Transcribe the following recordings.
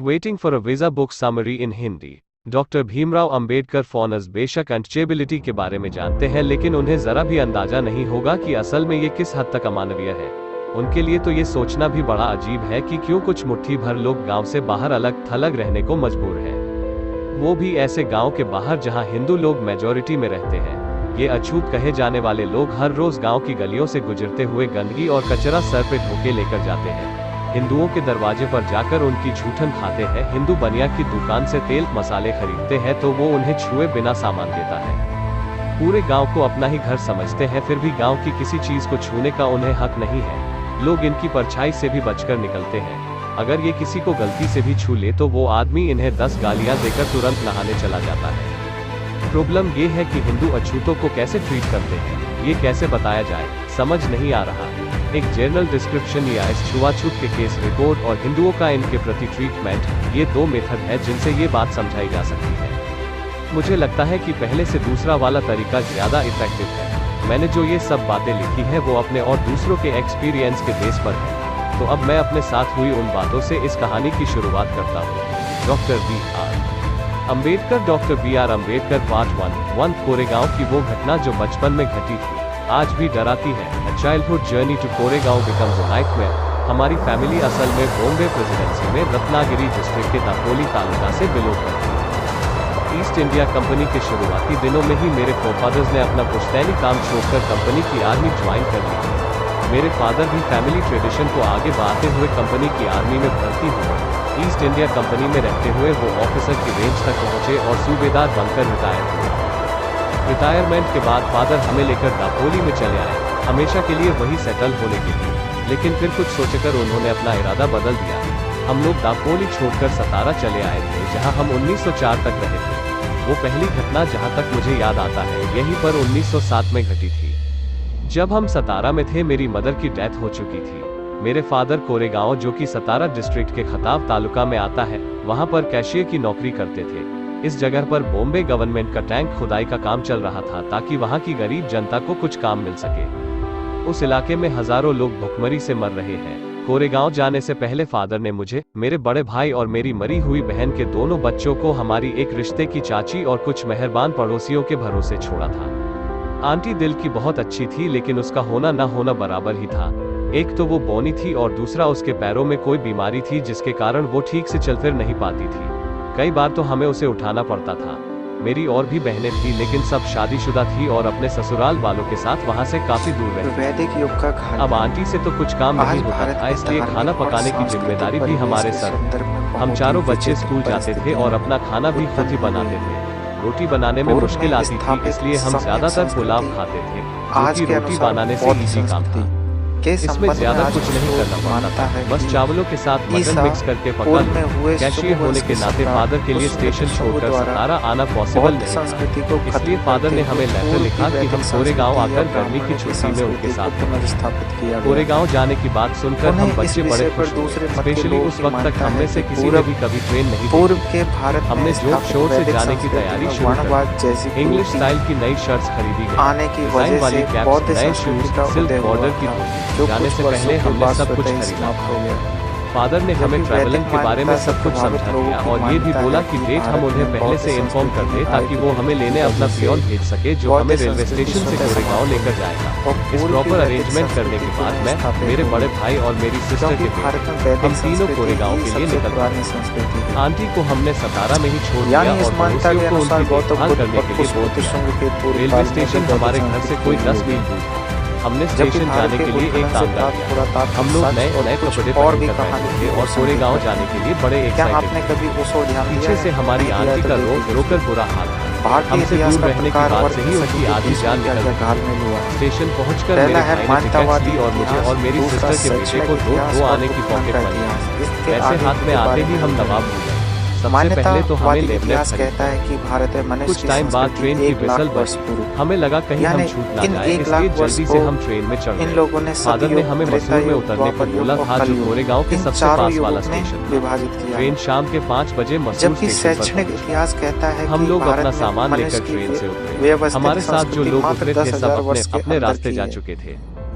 Waiting for a visa book summary in Hindi। Doctor Bhimrao Ambedkar फॉनस बेशक unstability के बारे में जानते हैं, लेकिन उन्हें जरा भी अंदाजा नहीं होगा कि असल में ये किस हद तक अमानवीय है। उनके लिए तो ये सोचना भी बड़ा अजीब है कि क्यों कुछ मुट्ठी भर लोग गांव से बाहर अलग थलग रहने को मजबूर हैं। वो भी ऐसे गांव के बाहर जहां हिंदू लोग मेजॉरिटी में रहते हैं। ये अछूत कहे जाने वाले लोग हर रोज गांव की गलियों से गुजरते हुए गंदगी और कचरा सर पे ढोके लेकर जाते हैं। हिंदुओं के दरवाजे पर जाकर उनकी झूठन खाते हैं। हिंदू बनिया की दुकान से तेल मसाले खरीदते हैं तो वो उन्हें छुए बिना सामान देता है। पूरे गांव को अपना ही घर समझते हैं, फिर भी गांव की किसी चीज को छूने का उन्हें हक नहीं है। लोग इनकी परछाई से भी बचकर निकलते हैं। अगर ये किसी को गलती से भी छू ले तो वो आदमी इन्हें 10 गालियां देकर तुरंत नहाने चला जाता है। प्रॉब्लम ये है कि हिंदू अछूतों को कैसे ट्रीट करते हैं, ये कैसे बताया जाए, समझ नहीं आ रहा। एक जर्नल डिस्क्रिप्शन या इस छुआछूत के केस रिपोर्ट और हिंदुओं का इनके प्रति ट्रीटमेंट, ये दो मेथड है जिनसे ये बात समझाई जा सकती है। मुझे लगता है कि पहले से दूसरा वाला तरीका ज्यादा इफेक्टिव है। मैंने जो ये सब बातें लिखी है वो अपने और दूसरों के एक्सपीरियंस के बेस पर है। तो अब मैं अपने साथ हुई उन बातों से इस कहानी की शुरुआत करता हूँ। Doctor B R. Ambedkar. Doctor B R. Ambedkar part 1 Koregaon की वो घटना जो बचपन में घटी थी, आज भी डराती है। A childhood journey to Koregaon becomes a nightmare। हमारी फैमिली असल में बॉम्बे प्रेसिडेंसी में रत्नागिरी डिस्ट्रिक्ट के दापोली तालुका से बिलोंग करती है। ईस्ट इंडिया कंपनी के शुरुआती दिनों में ही मेरे फोरफादर्स ने अपना पुश्तैनी काम छोड़कर कंपनी की आर्मी ज्वाइन कर ली। मेरे फादर भी फैमिली ट्रेडिशन को आगे बढ़ाते हुए कंपनी की आर्मी में भर्ती हुए। ईस्ट इंडिया कंपनी में रहते हुए वो ऑफिसर की रेंज तक पहुंचे और सूबेदार बनकर रिटायर हुए। रिटायरमेंट के बाद फादर हमें लेकर दापोली में चले आए, हमेशा के लिए वही सेटल होने के लिए। लेकिन फिर कुछ सोचकर उन्होंने अपना इरादा बदल दिया। हम लोग दापोली छोड़कर सतारा चले आए थे, जहां हम 1904 तक रहे थे। वो पहली घटना जहां तक मुझे याद आता है यहीं पर 1907 में घटी थी। जब हम सतारा में थे मेरी मदर की डेथ हो चुकी थी। मेरे फादर कोरेगांव, जो कि सतारा डिस्ट्रिक्ट के खताब तालुका में आता है, वहां पर कैशियर की नौकरी करते थे। इस जगह पर बॉम्बे गवर्नमेंट का टैंक खुदाई का काम चल रहा था ताकि वहां की गरीब जनता को कुछ काम मिल सके। उस इलाके में हजारों लोग भुखमरी से मर रहे हैं। कोरेगांव जाने से पहले फादर ने मुझे, मेरे बड़े भाई और मेरी मरी हुई बहन के दोनों बच्चों को हमारी एक रिश्ते की चाची और कुछ मेहरबान पड़ोसियों के भरोसे छोड़ा था। आंटी दिल की बहुत अच्छी थी, लेकिन उसका होना ना होना बराबर ही था। एक तो वो बौनी थी और दूसरा उसके पैरों में कोई बीमारी थी जिसके कारण वो ठीक से चल फिर नहीं पाती थी। कई बार तो हमें उसे उठाना पड़ता था। मेरी और भी बहनें थी, लेकिन सब शादीशुदा थी और अपने ससुराल वालों के साथ वहाँ से काफी दूर रहती। वैदिक युग का खाना। अब आंटी से तो कुछ काम नहीं होता था, इसलिए खाना पकाने की जिम्मेदारी भी हमारे सर। हम चारों बच्चे स्कूल जाते थे और अपना खाना भी खुद ही बनाते थे। रोटी बनाने में मुश्किल आती थी, इसलिए हम ज्यादातर पुलाव खाते थे, जो कि रोटी बनाने से इजी काम था। इसमें ज्यादा कुछ नहीं करना पड़ता है, बस चावलों के साथ मटन मिक्स करके पका लो। कैशियर होने के नाते फादर के लिए स्टेशन छोड़कर सतारा आना पॉसिबल नहीं था, इसलिए फादर ने हमें लेटर लिखा कि हम कोरेगांव आकर गर्मी की छुट्टी में उनके साथ रहें। कोरेगांव जाने की बात सुनकर हम बच्चे बड़े खुश हुए। स्पेशली उस वक्त तक हमने से किसी ने भी कभी ट्रेन नहीं देखी। हमने जोर शोर से जाने की तैयारी शुरू कर दी। इंग्लिश स्टाइल की नई शर्ट्स खरीदी गई, डिजाइन वाली कैप्स, नए शूज, सिल्क बॉर्डर की धोती। जाने से पहले हमने सब कुछ खरीदा। फादर ने हमें ट्रैवलिंग के बारे में सब कुछ समझा दिया और ये भी बोला कि डेट हम उन्हें पहले से इन्फॉर्म कर दें ताकि वो हमें लेने अपना पियोन भेज सके, जो हमें रेलवे स्टेशन से कोरेगांव लेकर जाएगा। इस प्रॉपर अरेंजमेंट करने के बाद मैं, मेरे बड़े भाई और मेरी सिस्टर के बेटे, हम तीनों कोरेगांव के लिए निकल गए। आंटी को हमने सतारा में ही छोड़ दिया और पड़ोसियों को उनकी देखभाल करने के लिए बोल दिया। रेलवे स्टेशन हमारे घर से कोई 10 मील दूर था। हमने स्टेशन जाने के लिए एक कामगार किया। हम लोग नए कपड़े पहनकर बैठे थे और कोरेगांव जाने के लिए बड़े एक्साइटेड थे। पीछे से हमारी आंटी का रोकर बुरा हाल था। हमसे दूर रहने की बात से ही उसकी आधी जान निकल गई। स्टेशन पहुंचकर मेरे भाई ने टिकट दी और मुझे और मेरी सिस्टर के बेटे को दो आने की पॉकेट मनी। ऐसे हाथ में आते ही हम नवाब हो गए। सबसे पहले तो हमें लेबनेट कहता है कि भारत में कुछ टाइम बाद ट्रेन की विसल बजी। हमें लगा कहीं हम छूट ना जाए, इसलिए जल्दी से हम ट्रेन में चढ़ गए। फादर ने हमें मसूर में उतरने को बोला था, जो कोरेगांव के सबसे पास वाला स्टेशन था। ट्रेन शाम के 5 बजे मसूर स्टेशन पर पहुंची। हम लोग अपना सामान लेकर ट्रेन से उतरे। हमारे साथ जो लोग उतरे थे सब अपने अपने रास्ते जा चुके थे।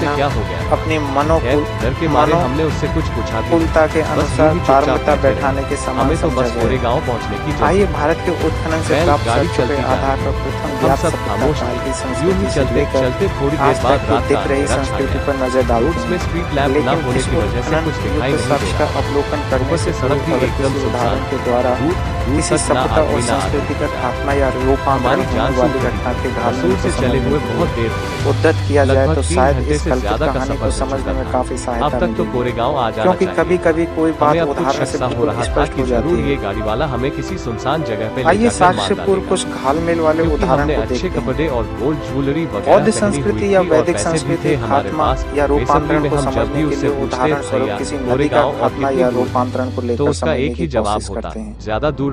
रहना, क्या हो गया? अपनी डर के मारे हमने उससे कुछ पूछा भी कुलता के बस अनुसार यूं ही चुपचाप धार्मिकता बैठे बैठाने रहे। के समान हमें तो समझा बस गया। कोरेगांव पहुंचने की जल्दी आइए थी। भारत के उत्खनन से बैल प्राप्त गाड़ी साक्ष्यों के चलती आधार जाए। पर प्रथम हम ज्ञात सब सभ्यता खामोश काल की थे। यूं संस्कृति ही से चलते लेकर चलते थोड़ी देर आज बाद तक की रात दिख का रही अंधेरा छा संस्कृति गया। पर नजर डालते रोड्स में हैं। स्ट्रीट लैंप न लेकिन होने इस की वजह से उत्खनन कुछ दिखाई युक्त नहीं साक्ष्य दे का रहा। अवलोकन करने ऊपर से से सड़क भी पूर्व अगर एकदम किसी सुनसान उदाहरण के द्वारा दूर किसी तक ना सभ्यता और आदमी ना संस्कृति का आदमी। खात्मा या रूपांतरण हमारी होने जान वाली सूख रही घटना के थी। घायल रसूल से को चले समझने हुए के बहुत लिए देर हुई। उद्यत किया जाए लगभग तो 3 शायद घंटे इस से कल्पित ज्यादा का कहानी सफर को हो समझने चुका में था। काफी अब सहायता तक तो मिलेगी। कोरेगांव आ जाना क्योंकि चाहिए। कभी कभी कोई बात हमें अब कुछ उदाहरण शक से सा हो बिल्कुल रहा था स्पष्ट कि हो जरूर जाती ये है। गाड़ी वाला हमें किसी सुनसान जगह पे ले आइए जाकर मार साक्ष्यपूर्व डालेगा। कुछ घालमेल वाले क्योंकि उदाहरण हमने को अच्छे देखते हैं। कपड़े और गोल्ड ज्वेलरी वगैरह बौद्ध पहनी हुई संस्कृति या थी और वैदिक पैसे भी संस्कृति थे हमारे खात्मा पास। या बेसब्री रूपांतरण में को हम जब समझने भी के उससे लिए पूछते उदाहरण स्वरूप भैया किसी नदी का कोरेगांव और खात्मा कितनी या दूर? रूपांतरण को तो लेकर उसका समझने एक की ही जवाब कोशिश होता, करते हैं। ज्यादा दूर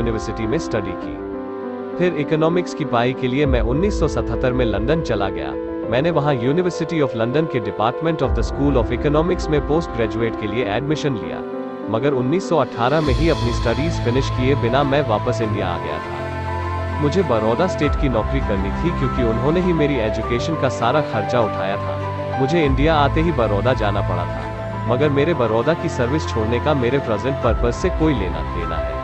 यूनिवर्सिटी में स्टडी की। फिर इकोनॉमिक्स की पढ़ाई के लिए मैं 1977 में लंदन चला गया। मैंने वहां यूनिवर्सिटी ऑफ लंदन के department of the school of economics में पोस्ट ग्रेजुएट के लिए एडमिशन लिया, मगर 1918 में ही अपनी स्टडीज फिनिश किए बिना मैं वापस इंडिया आ गया था। मुझे बड़ौदा स्टेट की नौकरी करनी थी क्योंकि उन्होंने ही मेरी एजुकेशन का सारा खर्चा उठाया था। मुझे इंडिया आते ही बड़ौदा जाना पड़ा था, मगर मेरे बड़ौदा की सर्विस छोड़ने का मेरे प्रेजेंट पर्पस से कोई लेना देना है।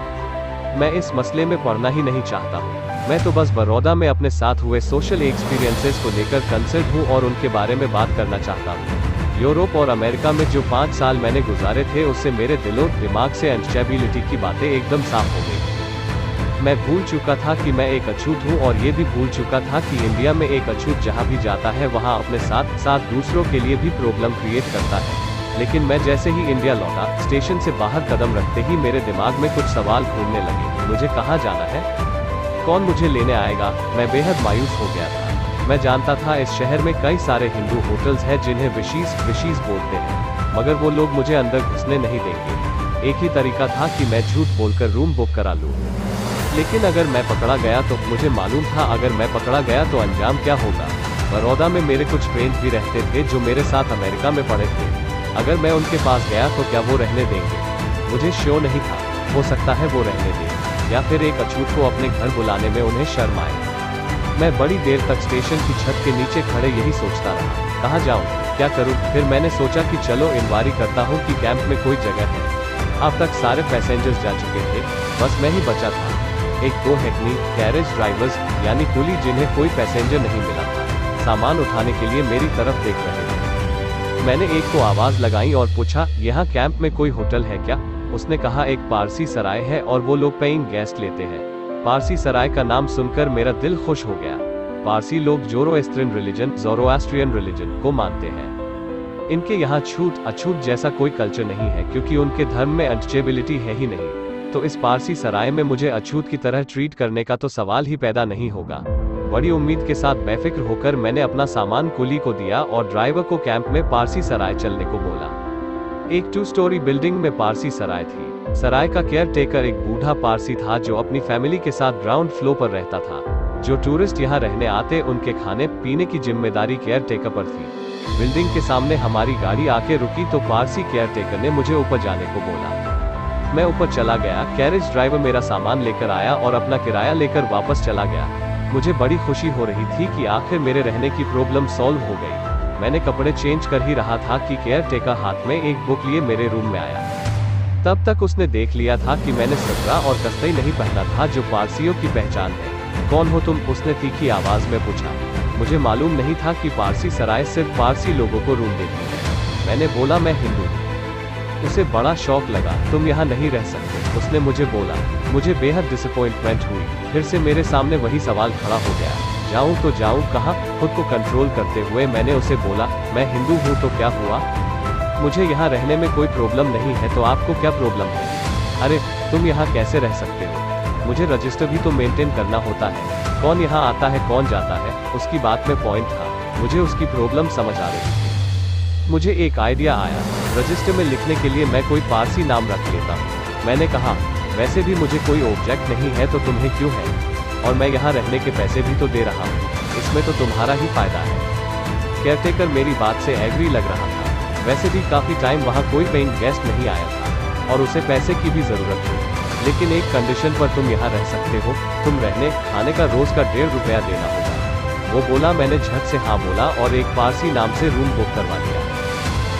मैं इस मसले में पढ़ना ही नहीं चाहता हूँ। मैं तो बस बड़ौदा में अपने साथ हुए सोशल एक्सपीरियंसेस को लेकर कंसर्न हूँ और उनके बारे में बात करना चाहता हूँ। यूरोप और अमेरिका में जो 5 साल मैंने गुजारे थे उससे मेरे दिलो दिमाग से अनस्टेबिलिटी की बातें एकदम साफ हो गई। मैं भूल चुका था कि मैं एक अछूत हूँ और ये भी भूल चुका था कि इंडिया में एक अछूत जहाँ भी जाता है वहाँ अपने साथ साथ दूसरों के लिए भी प्रॉब्लम क्रिएट करता है। लेकिन मैं जैसे ही इंडिया लौटा, स्टेशन से बाहर कदम रखते ही मेरे दिमाग में कुछ सवाल घूमने लगे। मुझे कहाँ जाना है, कौन मुझे लेने आएगा। मैं बेहद मायूस हो गया था। मैं जानता था इस शहर में कई सारे हिंदू होटल्स हैं जिन्हें विशीज बोलते हैं, मगर वो लोग मुझे अंदर घुसने नहीं देंगे। एक ही तरीका था कि मैं झूठ बोलकर रूम बुक करा लूँ। लेकिन अगर मैं पकड़ा गया तो मुझे मालूम था अगर मैं पकड़ा गया तो अंजाम क्या होगा। बड़ौदा में मेरे कुछ फ्रेंड्स भी रहते थे जो मेरे साथ अमेरिका में पढ़े थे। अगर मैं उनके पास गया तो क्या वो रहने देंगे, मुझे श्योर नहीं था। हो सकता है वो रहने दें, या फिर एक अछूत को अपने घर बुलाने में उन्हें शर्म आए। मैं बड़ी देर तक स्टेशन की छत के नीचे खड़े यही सोचता रहा, कहाँ जाऊँ, क्या करूँ। फिर मैंने सोचा कि चलो इंक्वायरी करता हूँ कि कैंप में कोई जगह है। अब तक सारे पैसेंजर्स जा चुके थे, बस मैं ही बचा था। 1-2 हेकनी कैरेज ड्राइवर्स यानी कुली जिन्हें कोई पैसेंजर नहीं मिला था, सामान उठाने के लिए मेरी तरफ देख रहे थे। मैंने एक को आवाज लगाई और पूछा, यहाँ कैंप में कोई होटल है क्या। उसने कहा एक पारसी सराय है और वो लोग पेइंग गेस्ट लेते हैं। पारसी सराय का नाम सुनकर मेरा दिल खुश हो गया। पारसी लोग ज़ोरोएस्ट्रियन रिलीजन को मानते हैं। इनके यहाँ छूत अछूत जैसा कोई कल्चर नहीं है क्योंकि उनके धर्म में अनटचेबिलिटी है ही नहीं। तो इस पारसी सराय में मुझे अछूत की तरह ट्रीट करने का तो सवाल ही पैदा नहीं होगा। बड़ी उम्मीद के साथ बेफिक्र होकर मैंने अपना सामान कुली को दिया और ड्राइवर को कैंप में पारसी सराय चलने को बोला। एक 2 स्टोरी बिल्डिंग में पारसी सराय थी। सराय का केयर टेकर एक बूढ़ा पारसी था जो अपनी फैमिली के साथ ग्राउंड फ्लोर पर रहता था। जो टूरिस्ट यहाँ रहने आते उनके खाने पीने की जिम्मेदारी केयर टेकर पर थी। बिल्डिंग के सामने हमारी गाड़ी आके रुकी तो पारसी केयर टेकर ने मुझे ऊपर जाने को बोला। मैं ऊपर चला गया। कैरेज ड्राइवर मेरा सामान लेकर आया और अपना किराया लेकर वापस चला गया। मुझे बड़ी खुशी हो रही थी कि आखिर मेरे रहने की प्रॉब्लम सॉल्व हो गई। मैंने कपड़े चेंज कर ही रहा था कि केयर टेकर हाथ में एक बुक लिए मेरे रूम में आया। तब तक उसने देख लिया था कि मैंने सदरा और कस्तई नहीं पहना था जो पारसियों की पहचान है। कौन हो तुम, उसने तीखी आवाज में पूछा। मुझे मालूम नहीं था कि पारसी सराय सिर्फ पारसी लोगों को रूम देती है। मैंने बोला मैं हिंदू हूँ। उसे बड़ा शौक लगा। तुम यहाँ नहीं रह सकते, उसने मुझे बोला। मुझे बेहद डिसअपॉइंटमेंट हुई। फिर से मेरे सामने वही सवाल खड़ा हो गया, जाऊँ तो जाऊँ कहाँ। खुद को कंट्रोल करते हुए मैंने उसे बोला, मैं हिंदू हूँ तो क्या हुआ, मुझे यहाँ रहने में कोई प्रॉब्लम नहीं है, तो आपको क्या प्रॉब्लम है। अरे तुम यहाँ कैसे रह सकते हो, मुझे रजिस्टर भी तो मेंटेन करना होता है। कौन यहाँ आता है कौन जाता है, उसकी बात में पॉइंट था। मुझे उसकी प्रॉब्लम समझ आ रही थी। मुझे एक आइडिया आया, रजिस्टर में लिखने के लिए मैं कोई पारसी नाम रख लेता हूँ। मैंने कहा वैसे भी मुझे कोई ऑब्जेक्ट नहीं है तो तुम्हें क्यों है, और मैं यहाँ रहने के पैसे भी तो दे रहा हूँ, इसमें तो तुम्हारा ही फायदा है। केयरटेकर मेरी बात से एग्री लग रहा था। वैसे भी काफी टाइम वहाँ कोई पेइंग गेस्ट नहीं आया था और उसे पैसे की भी जरूरत थी। लेकिन एक कंडीशन पर तुम यहाँ रह सकते हो, तुम रहने खाने का रोज का 1.5 रुपया देना होगा। वो बोला। मैंने झट से हाँ बोला और एक पारसी नाम से रूम बुक करवा दिया।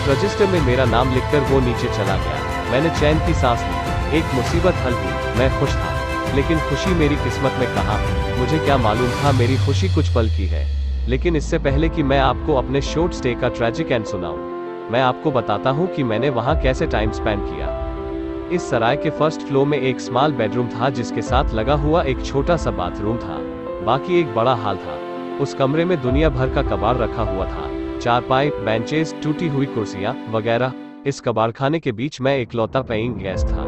रजिस्टर में मेरा नाम लिखकर वो नीचे चला गया। मैंने चैन की सांस ली। एक मुसीबत हल हुई। मैं खुश था, लेकिन खुशी मेरी किस्मत में कहाँ। मुझे क्या मालूम था मेरी खुशी कुछ पल की है। लेकिन इससे पहले कि मैं आपको अपने शॉर्ट स्टे का ट्रेजिक एंड सुनाऊं, मैं आपको बताता हूँ कि मैंने वहाँ कैसे टाइम स्पेंड किया। इस सराय के फर्स्ट फ्लोर में एक स्मॉल बेडरूम था जिसके साथ लगा हुआ एक छोटा सा बाथरूम था। बाकी एक बड़ा हॉल था। उस कमरे में दुनिया भर का कबाड़ रखा हुआ था, चारपाई, बेंचेस, टूटी हुई कुर्सियां वगैरह। इस कबाड़खाने के बीच मैं इकलौता पेइंग गेस्ट था।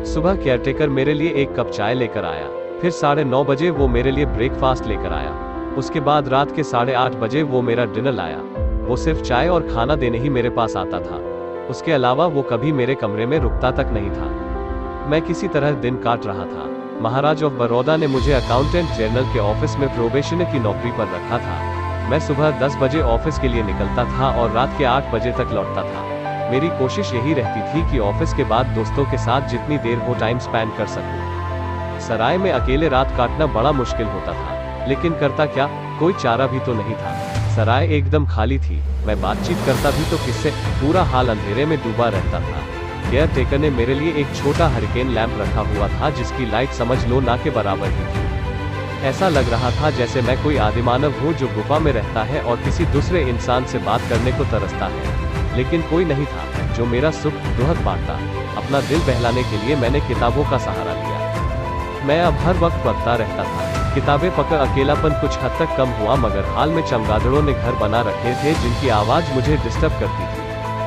सुबह केयरटेकर मेरे लिए एक कप चाय लेकर आया। फिर 9:30 बजे वो मेरे लिए ब्रेकफास्ट लेकर आया। उसके बाद रात के 8:30 बजे वो मेरा डिनर लाया। वो सिर्फ चाय और खाना देने ही मेरे पास आता था। उसके अलावा वो कभी मेरे कमरे में रुकता तक नहीं था। मैं किसी तरह दिन काट रहा था। महाराज ऑफ बड़ौदा ने मुझे अकाउंटेंट जनरल के ऑफिस में प्रोबेशनर की नौकरी पर रखा था। मैं सुबह 10 बजे ऑफिस के लिए निकलता था और रात के 8 बजे तक लौटता था। मेरी कोशिश यही रहती थी कि ऑफिस के बाद दोस्तों के साथ जितनी देर हो टाइम स्पेंड कर सकूं। सराय में अकेले रात काटना बड़ा मुश्किल होता था, लेकिन करता क्या, कोई चारा भी तो नहीं था। सराय एकदम खाली थी। मैं बातचीत करता भी तो किससे, पूरा हाल अंधेरे में डूबा रहता था। केयर टेकर ने मेरे लिए एक छोटा हरिकेन लैंप रखा हुआ था जिसकी लाइट समझ लो ना के बराबर ही थी। ऐसा लग रहा था जैसे मैं कोई आदिमानव हूँ जो गुफा में रहता है और किसी दूसरे इंसान से बात करने को तरसता है, लेकिन कोई नहीं था जो मेरा सुख दुहक बांटता। अपना दिल बहलाने के लिए मैंने किताबों का सहारा लिया। मैं अब हर वक्त पढ़ता रहता था। किताबें पकड़ अकेलापन कुछ हद तक कम हुआ, मगर हाल में चमगादड़ों ने घर बना रखे थे जिनकी आवाज मुझे डिस्टर्ब करती थी।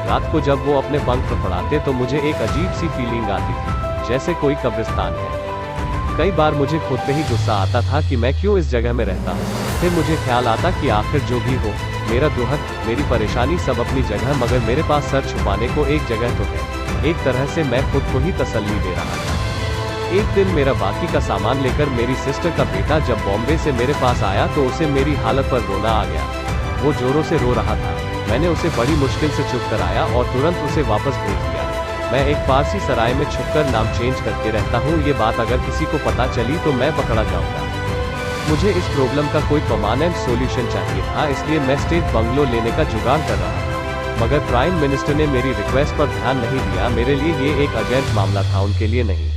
रात को जब वो अपने पंख फड़फड़ाते तो मुझे एक अजीब सी फीलिंग आती थी, जैसे कोई कब्रिस्तान है। कई बार मुझे खुद पे ही गुस्सा आता था कि मैं क्यों इस जगह में रहता हूँ। फिर मुझे ख्याल आता कि आखिर जो भी हो, मेरा दुहक, मेरी परेशानी सब अपनी जगह, मगर मेरे पास सर छुपाने को एक जगह तो है। एक तरह से मैं खुद को ही तसल्ली दे रहा था। एक दिन मेरा बाकी का सामान लेकर मेरी सिस्टर का बेटा जब बॉम्बे से मेरे पास आया तो उसे मेरी हालत पर रोना आ गया। वो जोरों से रो रहा था। मैंने उसे बड़ी मुश्किल से चुप कराया और तुरंत उसे वापस भेज दिया। मैं एक पारसी सराय में छुपकर नाम चेंज करके रहता हूँ। ये बात अगर किसी को पता चली तो मैं पकड़ा जाऊंगा। मुझे इस प्रॉब्लम का कोई परमानेंट सॉल्यूशन चाहिए था, इसलिए मैं स्टेट बंगलो लेने का जुगाड़ कर रहा था। मगर प्राइम मिनिस्टर ने मेरी रिक्वेस्ट पर ध्यान नहीं दिया। मेरे लिए ये एक अर्जेंट मामला था, उनके लिए नहीं।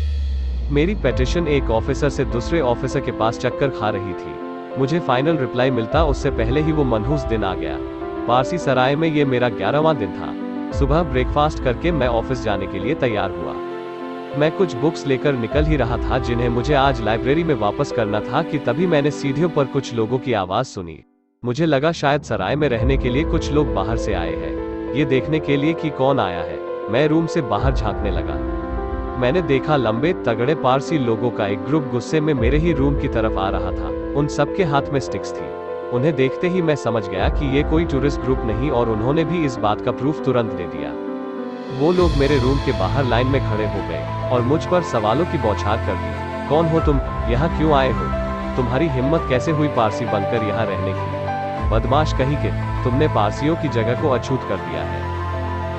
मेरी पेटिशन एक ऑफिसर से दूसरे ऑफिसर के पास चक्कर खा रही थी। मुझे फाइनल रिप्लाई मिलता उससे पहले ही वो मनहूस दिन आ गया। पारसी सराय में ये मेरा 11वां दिन था। सुबह ब्रेकफास्ट करके मैं ऑफिस जाने के लिए तैयार हुआ। मैं कुछ बुक्स लेकर निकल ही रहा था जिन्हें मुझे आज लाइब्रेरी में वापस करना था कि तभी मैंने सीढ़ियों पर कुछ लोगों की आवाज सुनी। मुझे लगा शायद सराय में रहने के लिए कुछ लोग बाहर से आए हैं। ये देखने के लिए कि कौन आया है, मैं रूम से बाहर झांकने लगा। मैंने देखा लंबे तगड़े पारसी लोगों का एक ग्रुप गुस्से में मेरे ही रूम की तरफ आ रहा था। उन सबके हाथ में स्टिक्स थी। उन्हें देखते ही मैं समझ गया कि ये कोई टूरिस्ट ग्रुप नहीं, और उन्होंने भी इस बात का प्रूफ तुरंत दे दिया। वो लोग मेरे रूम के बाहर लाइन में खड़े हो गए और मुझ पर सवालों की बौछार कर दी। कौन हो तुम? यहाँ क्यों आए हो? तुम्हारी हिम्मत कैसे हुई पारसी बनकर यहाँ रहने की? बदमाश कहीं के, तुमने पारसियों की जगह को अछूत कर दिया है।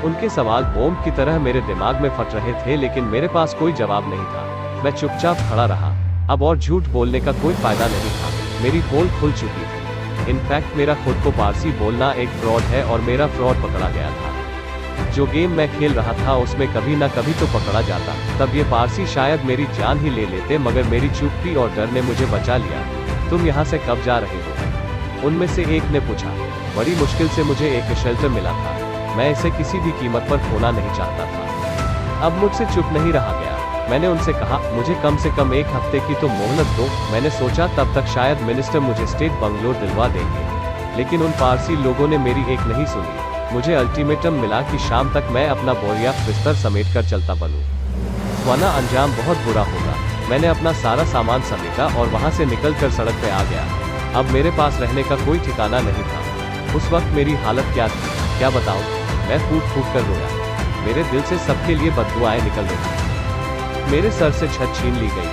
उनके सवाल बॉम्ब की तरह मेरे दिमाग में फट रहे थे, लेकिन मेरे पास कोई जवाब नहीं था। मैं चुपचाप खड़ा रहा। अब और झूठ बोलने का कोई फायदा नहीं था। मेरी पोल खुल चुकी थी। इनफैक्ट मेरा खुद को पारसी बोलना एक फ्रॉड है और मेरा फ्रॉड पकड़ा गया था। जो गेम मैं खेल रहा था उसमें कभी ना कभी तो पकड़ा जाता। तब ये पारसी शायद मेरी जान ही ले लेते, मगर मेरी चुप्पी और डर ने मुझे बचा लिया। तुम यहाँ से कब जा रहे हो? उनमें से एक ने पूछा। बड़ी मुश्किल से मुझे एक शेल्टर मिला था। मैं इसे किसी भी कीमत पर खोना नहीं चाहता था। अब मुझसे चुप नहीं रहा गया। मैंने उनसे कहा, मुझे कम से कम 1 हफ्ते की तो मोहलत दो। मैंने सोचा तब तक शायद मिनिस्टर मुझे स्टेट बंगलो दिलवा देंगे, लेकिन उन पारसी लोगों ने मेरी एक नहीं सुनी। मुझे अल्टीमेटम मिला कि शाम तक मैं अपना बोरिया बिस्तर समेट कर चलता बनूं, वरना अंजाम बहुत बुरा होगा। मैंने अपना सारा सामान समेटा और वहां से निकलकर सड़क पे आ गया। अब मेरे पास रहने का कोई ठिकाना नहीं था। उस वक्त मेरी हालत क्या थी, क्या बताऊं? मैं फूट फूट कर रोया। मेरे दिल से सबके लिए बददुआएं निकल रही थी। मेरे सर से छत छीन ली गई।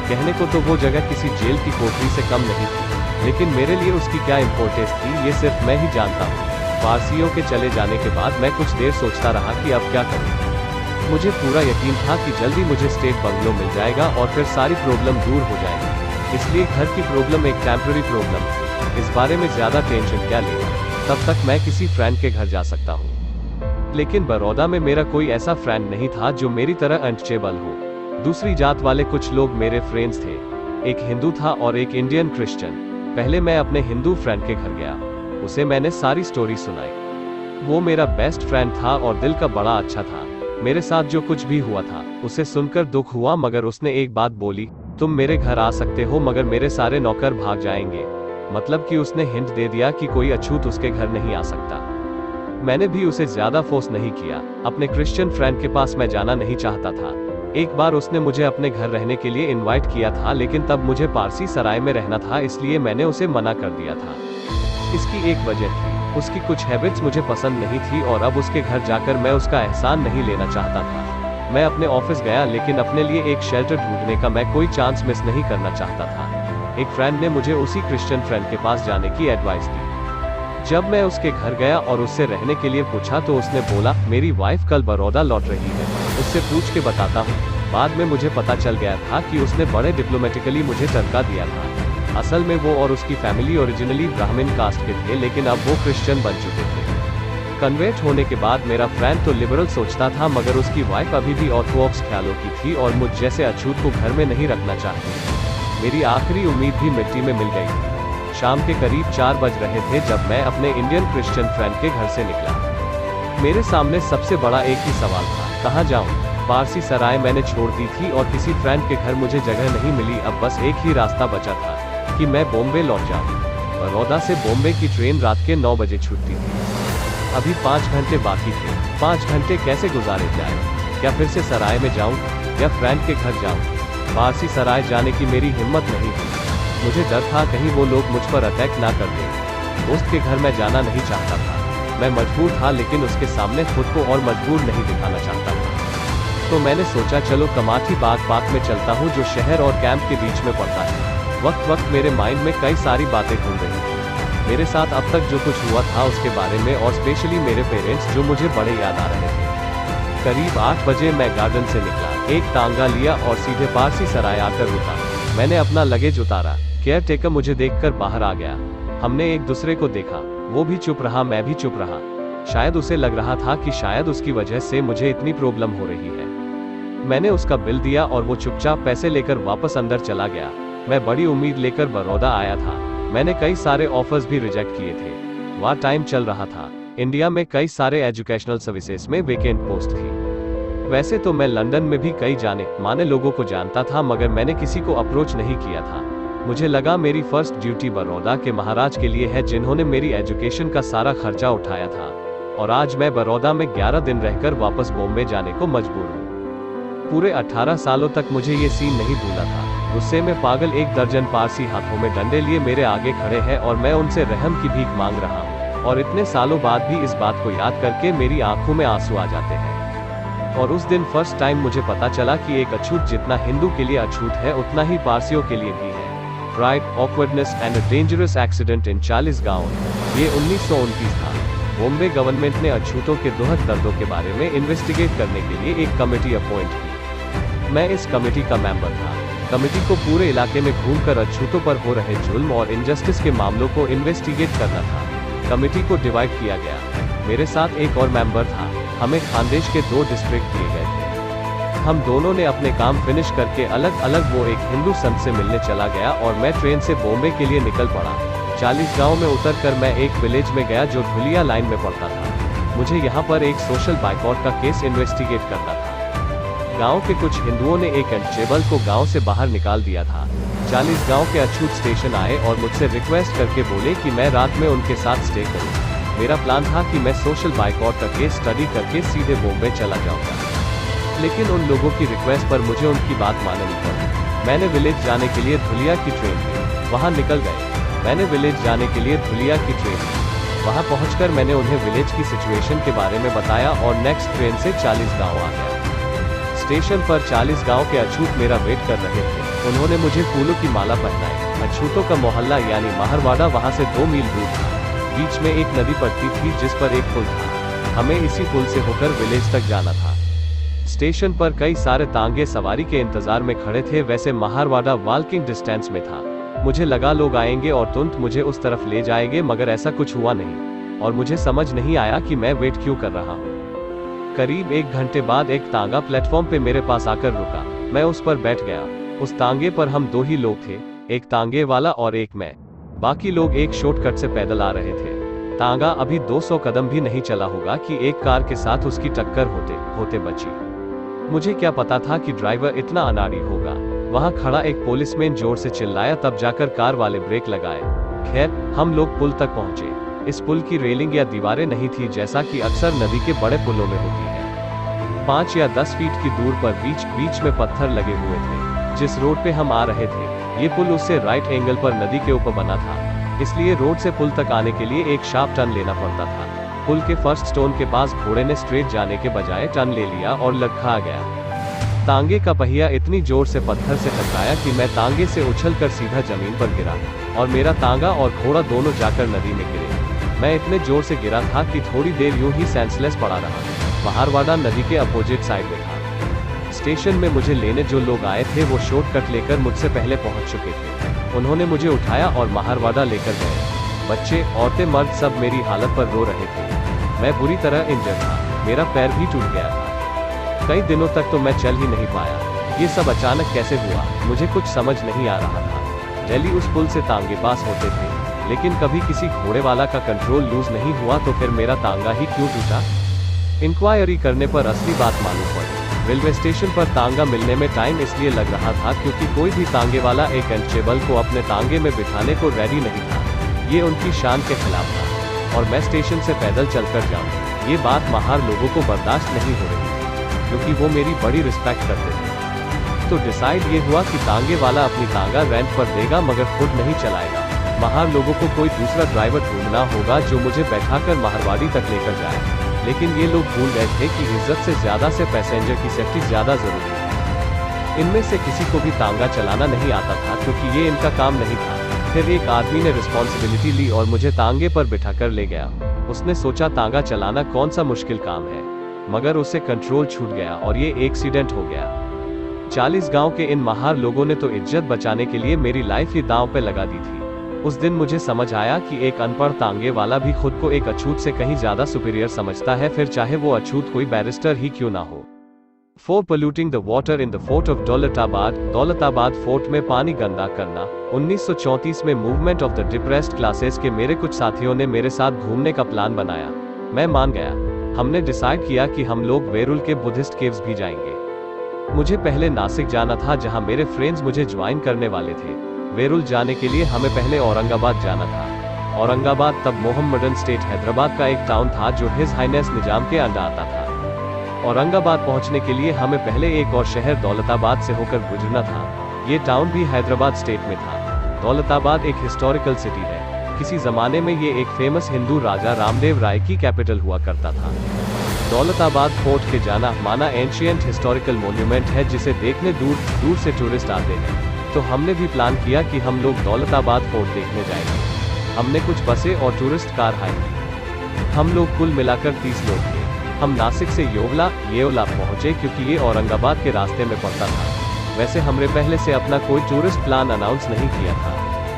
कहने को तो वो जगह किसी जेल की कोठरी से कम नहीं थी, लेकिन मेरे लिए उसकी क्या इम्पोर्टेंस थी ये सिर्फ मैं ही जानता हूँ। पारसियों के चले जाने के बाद मैं कुछ देर सोचता रहा कि अब क्या करूँ। मुझे पूरा यकीन था कि जल्दी मुझे स्टेट बंगलो मिल जाएगा और फिर सारी प्रॉब्लम दूर हो जाएगी। इसलिए घर की प्रॉब्लम एक टेम्पररी प्रॉब्लम थी। इस बारे में ज्यादा टेंशन क्या लेना, तब तक मैं किसी फ्रेंड के घर जा सकता हूँ। लेकिन बड़ौदा में मेरा कोई ऐसा फ्रेंड नहीं था जो मेरी तरह अनटचेबल हो। दूसरी जात वाले कुछ लोग मेरे फ्रेंड्स थे। एक हिंदू था और एक इंडियन क्रिश्चियन। पहले मैं अपने हिंदू फ्रेंड के घर गया। उसे मैंने सारी स्टोरी सुनाई। वो मेरा बेस्ट फ्रेंड था और दिल का बड़ा अच्छा था। मेरे साथ जो कुछ भी हुआ था उसे सुनकर दुख हुआ, मगर उसने एक बात बोली, तुम मेरे घर आ सकते हो मगर मेरे सारे नौकर भाग जाएंगे। मतलब कि उसने हिंट दे दिया कि कोई अछूत उसके घर नहीं आ सकता। मैंने भी उसे ज्यादा फोर्स नहीं किया। अपने क्रिश्चियन फ्रेंड के पास मैं जाना नहीं चाहता था। एक बार उसने मुझे अपने घर रहने के लिए इनवाइट किया था, लेकिन तब मुझे पारसी सराय में रहना था, इसलिए मैंने उसे मना कर दिया था। इसकी एक वजह थी, उसकी कुछ हैबिट्स मुझे पसंद नहीं थी और अब उसके घर जाकर मैं उसका एहसान नहीं लेना चाहता था। मैं अपने ऑफिस गया, लेकिन अपने लिए एक शेल्टर ढूंढने का मैं कोई चांस मिस नहीं करना चाहता था। एक फ्रेंड ने मुझे उसी क्रिश्चियन फ्रेंड के पास जाने की एडवाइस दी। जब मैं उसके घर गया और उससे रहने के लिए पूछा तो उसने बोला, मेरी वाइफ कल बड़ौदा लौट रही है, उससे पूछ के बताता हूँ। बाद में मुझे पता चल गया था कि उसने बड़े डिप्लोमेटिकली मुझे टरका दिया था। असल में वो और उसकी फैमिली ओरिजिनली ब्राह्मण कास्ट के थे, लेकिन अब वो क्रिश्चियन बन चुके थे। कन्वर्ट होने के बाद मेरा फ्रेंड तो लिबरल सोचता था, मगर उसकी वाइफ अभी भी ऑर्थोडॉक्स ख्यालों की थी और मुझ जैसे अछूत को घर में नहीं रखना चाहती। मेरी आखिरी उम्मीद भी मिट्टी में मिल गई। शाम के करीब 4 बज रहे थे जब मैं अपने इंडियन क्रिश्चियन फ्रेंड के घर से निकला। मेरे सामने सबसे बड़ा एक ही सवाल था, कहाँ जाऊँ? पारसी सराय मैंने छोड़ दी थी और किसी फ्रेंड के घर मुझे जगह नहीं मिली। अब बस एक ही रास्ता बचा था कि मैं बॉम्बे लौट जाऊँ। बड़ौदा से बॉम्बे की ट्रेन रात के 9 बजे छूटती थी। अभी 5 घंटे बाकी थे। 5 घंटे कैसे गुजारे जाए? क्या फिर से सराय में जाऊँ या फ्रेंड के घर जाऊँ? पारसी सराय जाने की मेरी हिम्मत नहीं थी। मुझे डर था कहीं वो लोग मुझ पर अटैक ना कर दें। दोस्त के घर मैं जाना नहीं चाहता था। मैं मजबूर था, लेकिन उसके सामने खुद को और मजबूर नहीं दिखाना चाहता था। तो मैंने सोचा चलो कमाठी बाग पार्क में चलता हूँ, जो शहर और कैंप के बीच में पड़ता है। वक्त मेरे माइंड में कई सारी बातें घूम रही थी। मेरे साथ अब तक जो कुछ हुआ था उसके बारे में, और स्पेशली मेरे पेरेंट्स जो मुझे बड़े याद आ रहे थे। करीब 8 बजे मैं गार्डन से निकला, एक तांगा लिया और सीधे पारसी सराय आकर रुका। मैंने अपना लगेज उतारा। केयर टेकर मुझे देखकर बाहर आ गया। हमने एक दूसरे को देखा। वो भी चुप रहा, मैं भी चुप रहा। शायद उसे लग रहा था कि शायद उसकी वजह से मुझे इतनी प्रॉब्लम हो रही है। मैंने उसका बिल दिया और वो चुपचाप पैसे लेकर वापस अंदर चला गया। मैं बड़ी उम्मीद लेकर बड़ौदा आया था। मैंने कई सारे ऑफर्स भी रिजेक्ट किए थे। वह टाइम चल रहा था। इंडिया में कई सारे एजुकेशनल सर्विसेज में वेकेंट पोस्ट थी। वैसे तो मैं लंदन में भी कई जाने माने लोगों को जानता था, मगर मैंने किसी को अप्रोच नहीं किया था। मुझे लगा मेरी फर्स्ट ड्यूटी बड़ौदा के महाराज के लिए है, जिन्होंने मेरी एजुकेशन का सारा खर्चा उठाया था। और आज मैं बड़ौदा में 11 दिन रहकर वापस बॉम्बे जाने को मजबूर हूँ। पूरे 18 सालों तक मुझे ये सीन नहीं भूला था। गुस्से में पागल 1 दर्जन पारसी हाथों में डंडे लिए मेरे आगे खड़े हैं और मैं उनसे रहम की भीख मांग रहा हूँ। और इतने सालों बाद भी इस बात को याद करके मेरी आंखों में आंसू आ जाते हैं। और उस दिन फर्स्ट टाइम मुझे पता चला कि एक अछूत जितना हिंदू के लिए अछूत है, उतना ही पारसियों के लिए भी है। Pride, awkwardness and a dangerous accident in Chalisgaon. ये 1929 था। बॉम्बे गवर्नमेंट ने अछूतों के दुखद दर्दों के बारे में इन्वेस्टिगेट करने के लिए एक कमेटी अपॉइंट की। मैं इस कमेटी का मेंबर था। कमेटी को पूरे इलाके में घूमकर अछूतों पर हो रहे जुल्म और इनजस्टिस के मामलों को इन्वेस्टिगेट करना था। कमेटी को डिवाइड किया गया। मेरे साथ एक और मेंबर था। हमें खानदेश के 2 डिस्ट्रिक्ट दिए गए थे। हम दोनों ने अपने काम फिनिश करके अलग अलग वो एक हिंदू संत से मिलने चला गया और मैं ट्रेन से बॉम्बे के लिए निकल पड़ा। चालीसगांव में उतरकर मैं एक विलेज में गया जो धुलिया लाइन में पड़ता था। मुझे यहाँ पर एक सोशल बाइकआउट का केस इन्वेस्टिगेट करना था। गांव के कुछ हिंदुओं ने एक कंस्टेबल को गांव से बाहर निकाल दिया था। चालीसगांव के अछूत स्टेशन आए और मुझसे रिक्वेस्ट करके बोले कि मैं रात में उनके साथ स्टे करूं। मेरा प्लान था कि मैं सोशल बाइकआउट का केस स्टडी करके सीधे बॉम्बे चला जाऊंगा, लेकिन उन लोगों की रिक्वेस्ट पर मुझे उनकी बात माननी पड़ी। मैंने विलेज जाने के लिए धुलिया की ट्रेन ली। वहां निकल गए। मैंने विलेज जाने के लिए धुलिया की ट्रेन ली। वहां पहुंचकर मैंने उन्हें विलेज की सिचुएशन के बारे में बताया और नेक्स्ट ट्रेन से चालीसगांव आ गया। स्टेशन पर चालीसगांव के अछूत मेरा वेट कर रहे थे। उन्होंने मुझे फूलों की माला पहनाई। अछूतों का मोहल्ला यानी माहरवाड़ा वहां से 2 मील दूर था। बीच में एक नदी पड़ती थी जिस पर एक पुल था। हमें इसी पुल से होकर विलेज तक जाना था। स्टेशन पर कई सारे तांगे सवारी के इंतजार में खड़े थे। वैसे माहरवाड़ा वॉकिंग डिस्टेंस में था। मुझे लगा लोग आएंगे और तुरंत मुझे उस तरफ ले जाएंगे, मगर ऐसा कुछ हुआ नहीं और मुझे समझ नहीं आया कि मैं वेट क्यों कर रहा हूँ। करीब 1 घंटे बाद एक तांगा प्लेटफॉर्म पे मेरे पास आकर रुका। मैं उस पर बैठ गया। उस तांगे पर हम 2 ही लोग थे, एक तांगे वाला और एक मैं। बाकी लोग एक शॉर्टकट से पैदल आ रहे थे। तांगा अभी 200 कदम भी नहीं चला होगा कि एक कार के साथ उसकी टक्कर होते बची। मुझे क्या पता था कि ड्राइवर इतना अनाड़ी होगा। वहां खड़ा एक पुलिसमैन जोर से चिल्लाया, तब जाकर कार वाले ब्रेक लगाए। खैर हम लोग पुल तक पहुंचे। इस पुल की रेलिंग या दीवारें नहीं थी जैसा कि अक्सर नदी के बड़े पुलों में होती है। 5 या 10 फीट की दूर पर बीच में पत्थर लगे हुए थे। जिस रोड पे हम आ रहे थे, ये पुल उससे राइट एंगल पर नदी के ऊपर बना था, इसलिए रोड से पुल तक आने के लिए एक शार्प टर्न लेना पड़ता था। पुल के फर्स्ट स्टोन के पास घोड़े ने स्ट्रेट जाने के बजाय टर्न ले लिया और लटका गया। तांगे का पहिया इतनी जोर से पत्थर से टकराया कि मैं तांगे से उछलकर सीधा जमीन पर गिरा और मेरा तांगा और घोड़ा दोनों जाकर नदी में गिरे। मैं इतने जोर से गिरा था कि थोड़ी देर यूं ही सेंसलेस पड़ा रहा। महारवाड़ा नदी के अपोजिट साइड में था। स्टेशन में मुझे लेने जो लोग आए थे वो शॉर्टकट लेकर मुझसे पहले पहुंच चुके थे। उन्होंने मुझे उठाया और महारवाड़ा लेकर गए। बच्चे, औरतें, मर्द सब मेरी हालत पर रो रहे थे। मैं बुरी तरह इंजर्ड था, मेरा पैर भी टूट गया था। कई दिनों तक तो मैं चल ही नहीं पाया। ये सब अचानक कैसे हुआ, मुझे कुछ समझ नहीं आ रहा था। दिल्ली उस पुल से तांगे पास होते थे, लेकिन कभी किसी घोड़े वाला का कंट्रोल लूज नहीं हुआ तो फिर मेरा तांगा ही क्यों टूटा? इंक्वायरी करने पर असली बात मालूम पड़ी। रेलवे स्टेशन पर तांगा मिलने में टाइम इसलिए लग रहा था क्योंकि कोई भी तांगे वाला एक कंस्टेबल को अपने तांगे में बिठाने को रेडी नहीं था। ये उनकी शान के खिलाफ था और मैं स्टेशन से पैदल चलकर जाऊं, ये बात महार लोगों को बर्दाश्त नहीं हो रही क्योंकि वो मेरी बड़ी रिस्पेक्ट करते थे। तो डिसाइड ये हुआ कि तांगे वाला अपनी तांगा रेंट पर देगा मगर खुद नहीं चलाएगा। महार लोगों को कोई दूसरा ड्राइवर ढूंढना होगा जो मुझे बैठाकर महारवाड़ी तक लेकर जाए। लेकिन ये लोग भूल गए थे कि इज्जत से ज्यादा से पैसेंजर की सेफ्टी ज्यादा जरूरी है। इनमें से किसी को भी तांगा चलाना नहीं आता था क्योंकि ये इनका काम नहीं था। फिर एक आदमी ने रिस्पॉन्सिबिलिटी ली और मुझे तांगे पर बिठाकर ले गया। उसने सोचा तांगा चलाना कौन सा मुश्किल काम है, मगर उसे कंट्रोल छूट गया और ये एक्सीडेंट हो गया। 40 गांव के इन महार लोगों ने तो इज्जत बचाने के लिए मेरी लाइफ ही दांव पे लगा दी थी। उस दिन मुझे समझ आया कि एक अनपढ़ तांगे वाला भी खुद को एक अछूत से कहीं ज्यादा सुपीरियर समझता है, फिर चाहे वो अछूत कोई बैरिस्टर ही क्यों ना हो। For polluting the water in the fort of Daulatabad fort में पानी गंदा करना। 1934 में movement of the depressed classes के मेरे कुछ साथियों ने मेरे साथ घूमने का प्लान बनाया। मैं मान गया। हमने डिसाइड किया कि हम लोग वेरुल के बुद्धिस्ट केव्स भी जाएंगे। मुझे पहले नासिक जाना था जहां मेरे फ्रेंड्स मुझे ज्वाइन करने वाले थे। वेरुल जाने के लिए हमें पहले औरंगाबाद जाना था। औरंगाबाद तब मोहम्मडन स्टेट हैदराबाद का एक टाउन था जो हिज हाइनेस निजाम के अंडर आता था। औरंगाबाद पहुंचने के लिए हमें पहले एक और शहर दौलताबाद से होकर गुजरना था। ये टाउन भी हैदराबाद स्टेट में था। दौलताबाद एक हिस्टोरिकल सिटी है। किसी जमाने में ये एक फेमस हिंदू राजा रामदेव राय की कैपिटल हुआ करता था। दौलताबाद फोर्ट के जाना माना एंशियंट हिस्टोरिकल मॉन्यूमेंट है जिसे देखने दूर दूर से टूरिस्ट आते हैं। तो हमने भी प्लान किया कि हम लोग दौलताबाद फोर्ट देखने जाएंगे। हमने कुछ बसें और टूरिस्ट कार हायर की। हम लोग कुल मिलाकर 30 लोग थे। हम नासिक से येवला पहुंचे क्योंकि ये औरंगाबाद के रास्ते में पड़ता था। वैसे हमने पहले से अपना कोई टूरिस्ट प्लान अनाउंस नहीं किया था।